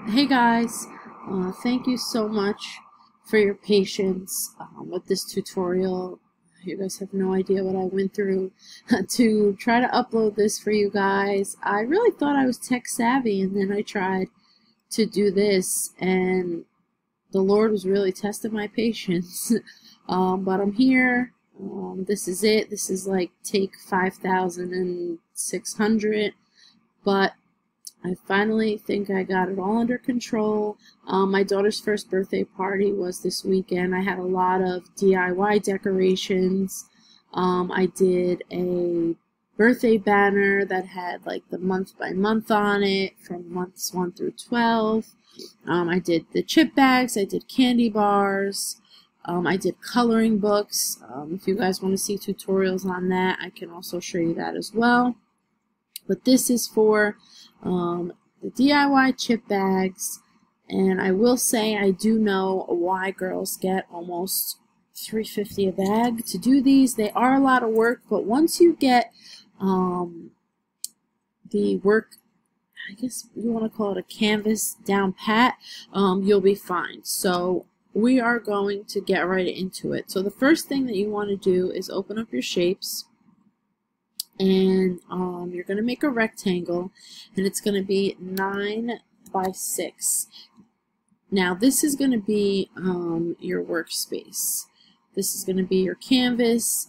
Hey guys, thank you so much for your patience with this tutorial. You guys have no idea what I went through to try to upload this for you guys. I really thought I was tech savvy, and then I tried to do this and the Lord was really testing my patience. But I'm here. This is it. This is like take 5,600, but I finally think I got it all under control. My daughter's first birthday party was this weekend. I had a lot of DIY decorations. I did a birthday banner that had like the month by month on it from months 1 through 12. I did the chip bags. I did candy bars. I did coloring books. If you guys want to see tutorials on that, I can also show you that as well. But this is for the DIY chip bags, and I will say I do know why girls get almost $3.50 a bag to do these. They are a lot of work, but once you get the work, I guess you want to call it a canvas, down pat, you'll be fine. So we are going to get right into it. So the first thing that you want to do is open up your shapes. And you're going to make a rectangle, and it's going to be 9 by 6. Now this is going to be your workspace. This is going to be your canvas.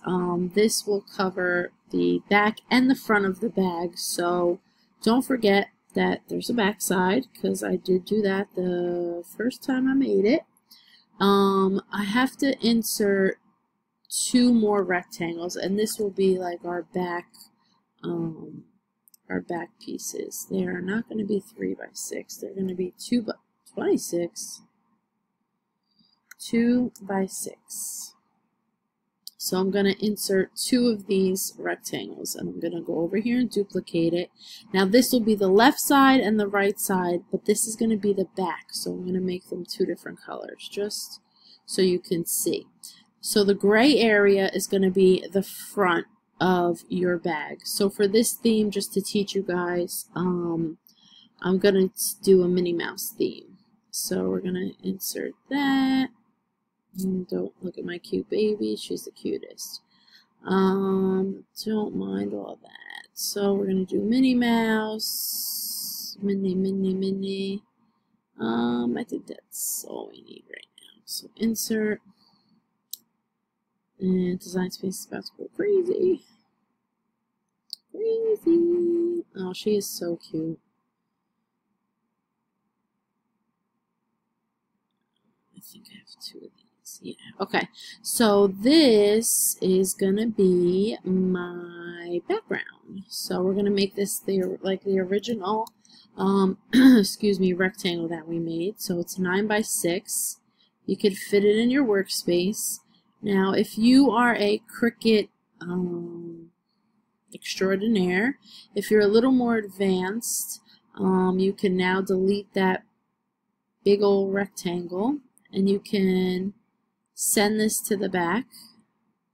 This will cover the back and the front of the bag, so don't forget that there's a back side, because I did do that the first time I made it. I have to insert 2 more rectangles, and this will be like our back pieces. They are not going to be 3 by 6. They're going to be 2 by 26. 2 by 6. So I'm going to insert 2 of these rectangles, and I'm going to go over here and duplicate it. Now this will be the left side and the right side, but this is going to be the back, so I'm going to make them 2 different colors just so you can see. So the gray area is going to be the front of your bag. So for this theme, just to teach you guys, I'm going to do a Minnie Mouse theme. So we're going to insert that. And don't look at my cute baby. She's the cutest. Don't mind all that. So we're going to do Minnie Mouse. Minnie. I think that's all we need right now. So insert. And Design Space is about to go crazy. Crazy. Oh, she is so cute. I think I have 2 of these. Yeah. Okay. So this is gonna be my background. So we're gonna make this the original excuse me, rectangle that we made. So it's 9 by 6. You could fit it in your workspace. Now, if you are a Cricut extraordinaire, if you're a little more advanced, you can now delete that big old rectangle, and you can send this to the back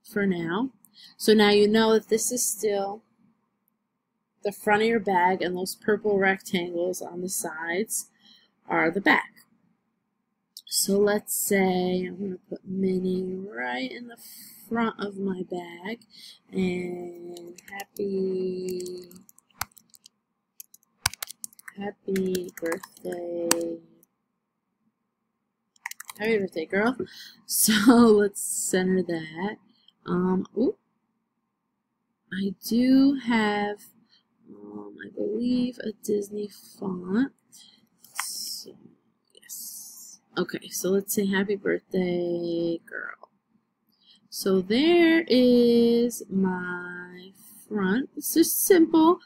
for now. So now you know that this is still the front of your bag, and those purple rectangles on the sides are the back. So let's say I'm going to put Minnie right in the front of my bag, and happy birthday. Happy birthday, girl. So let's center that. Ooh, I do have, I believe, a Disney font. Okay, so let's say happy birthday, girl. So there is my front. It's just simple.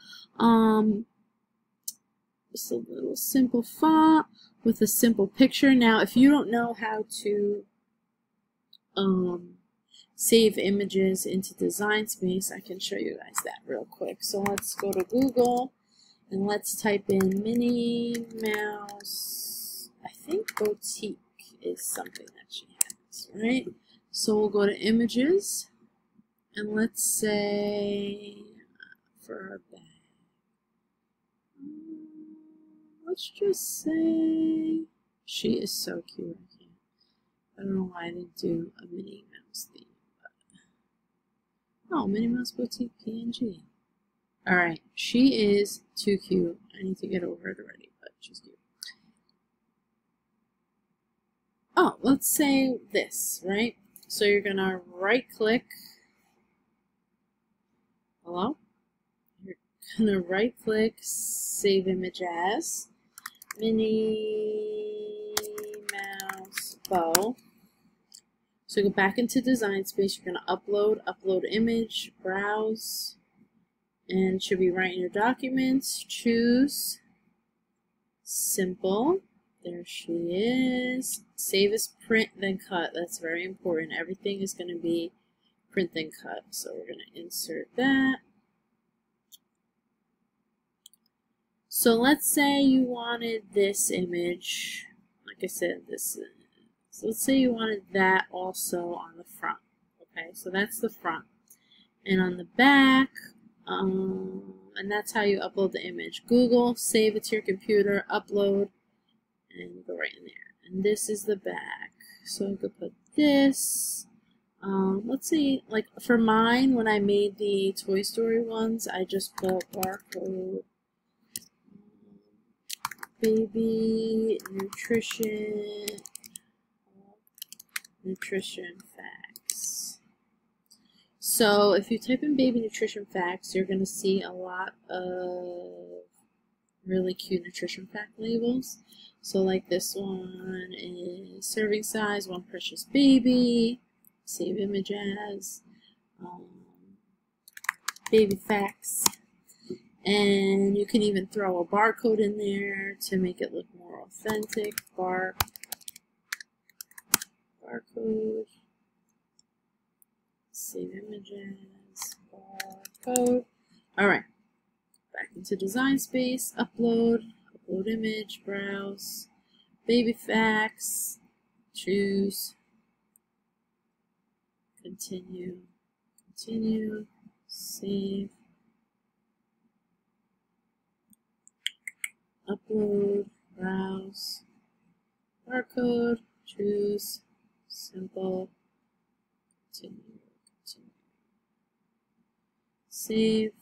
Just a little simple font with a simple picture. Now, if you don't know how to save images into Design Space, I can show you guys that real quick. So let's go to Google and let's type in Minnie Mouse. I think boutique is something that she has, right? So we'll go to images, and let's say for our bag, let's just say she is so cute. I don't know why I didn't do a Minnie Mouse theme. But... oh, Minnie Mouse Boutique PNG. Alright, she is too cute. I need to get over it already, but she's cute. Oh, let's say this, right? So you're gonna right click. Hello? You're gonna right click, save image as Minnie Mouse Bow. So go back into Design Space, you're gonna upload image, browse, and it should be right in your documents. Choose simple. There she is. Save as print, then cut. That's very important. Everything is going to be print, then cut. So we're going to insert that. So let's say you wanted this image. Like I said, this. So let's say you wanted that also on the front. Okay, so that's the front. And on the back, and that's how you upload the image. Google, save it to your computer, upload, and go right in there. And this is the back. So I could put this. Let's see, like for mine, when I made the Toy Story ones, I just put barcode, baby nutrition facts. So if you type in baby nutrition facts, you're going to see a lot of really cute nutrition fact labels. So like this one is serving size, one precious baby, save image as, baby facts. And you can even throw a barcode in there to make it look more authentic. Barcode, save images, barcode. Alright, back into Design Space, upload image, browse, baby facts, choose, continue, save, upload, browse, barcode, choose, simple, continue, save.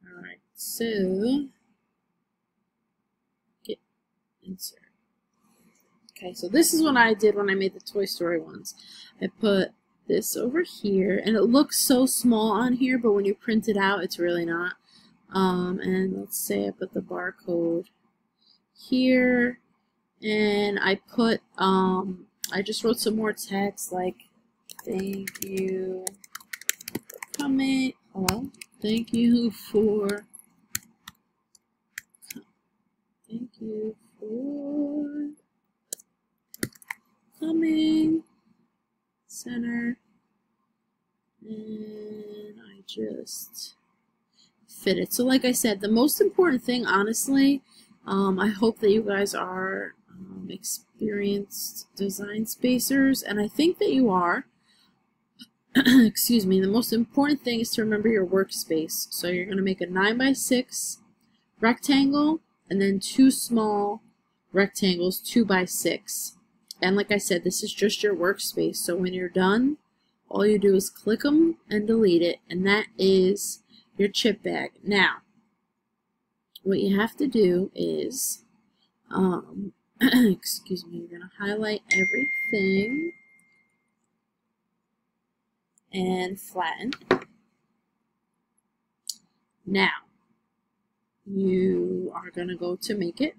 Alright, so get insert. Okay, so this is what I did when I made the Toy Story ones. I put this over here, and it looks so small on here, but when you print it out, it's really not. And let's say I put the barcode here, and I put, I just wrote some more text, like, thank you for coming, hello, thank you for coming, center, and I just fit it. So like I said, the most important thing, honestly, I hope that you guys are experienced design spacers, and I think that you are. Excuse me. The most important thing is to remember your workspace. So you're going to make a 9x6 rectangle and then two small rectangles 2x6. And like I said, this is just your workspace. So when you're done, all you do is click them and delete it, and that is your chip bag. Now, what you have to do is, excuse me, you're going to highlight everything and flatten. Now, you are going to go to make it.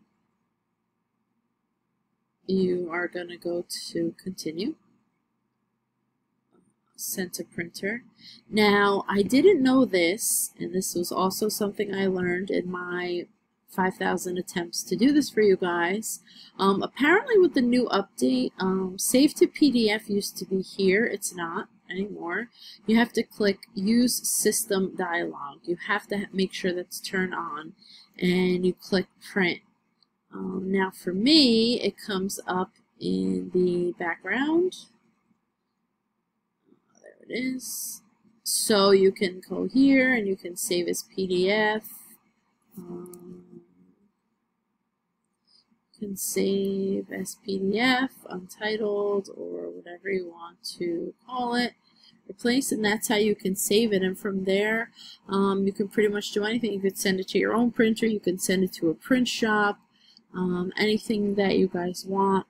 You are going to go to continue. Send to printer. Now, I didn't know this, and this was also something I learned in my 5,000 attempts to do this for you guys. Apparently with the new update, save to PDF used to be here. It's not anymore. You have to click use system dialog. You have to make sure that's turned on, and you click print. Now for me, it comes up in the background. There it is. So you can go here and you can save as PDF, You can save as PDF, untitled, or whatever you want to call it. Replace, and that's how you can save it. And from there, you can pretty much do anything. You could send it to your own printer. You can send it to a print shop. Anything that you guys want.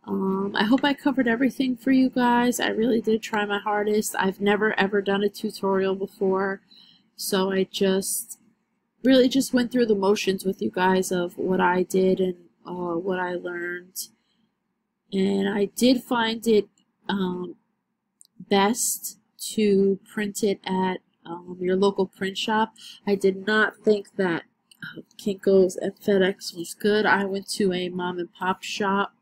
I hope I covered everything for you guys. I really did try my hardest. I've never ever done a tutorial before, so I really just went through the motions with you guys of what I did and what I learned. And I did find it best to print it at your local print shop. I did not think that Kinko's and FedEx was good. I went to a mom and pop shop,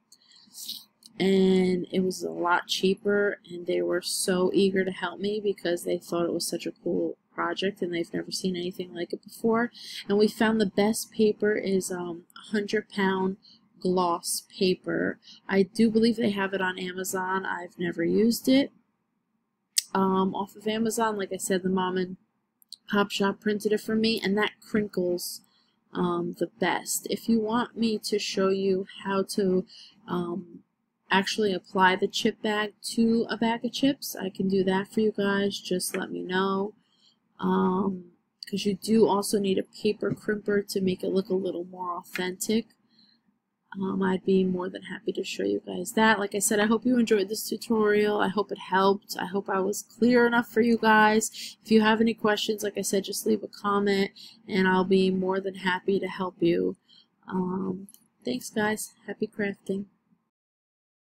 and it was a lot cheaper, and they were so eager to help me because they thought it was such a cool project and they've never seen anything like it before. And we found the best paper is 100-pound gloss paper. I do believe they have it on Amazon. I've never used it. Off of Amazon, like I said, the mom and pop shop printed it for me, and that crinkles the best. If you want me to show you how to actually apply the chip bag to a bag of chips, I can do that for you guys. Just let me know, because you do also need a paper crimper to make it look a little more authentic. I'd be more than happy to show you guys that. Like I said, I hope you enjoyed this tutorial. I hope it helped. I hope I was clear enough for you guys. If you have any questions, like I said, just leave a comment and I'll be more than happy to help you. Thanks guys. Happy crafting.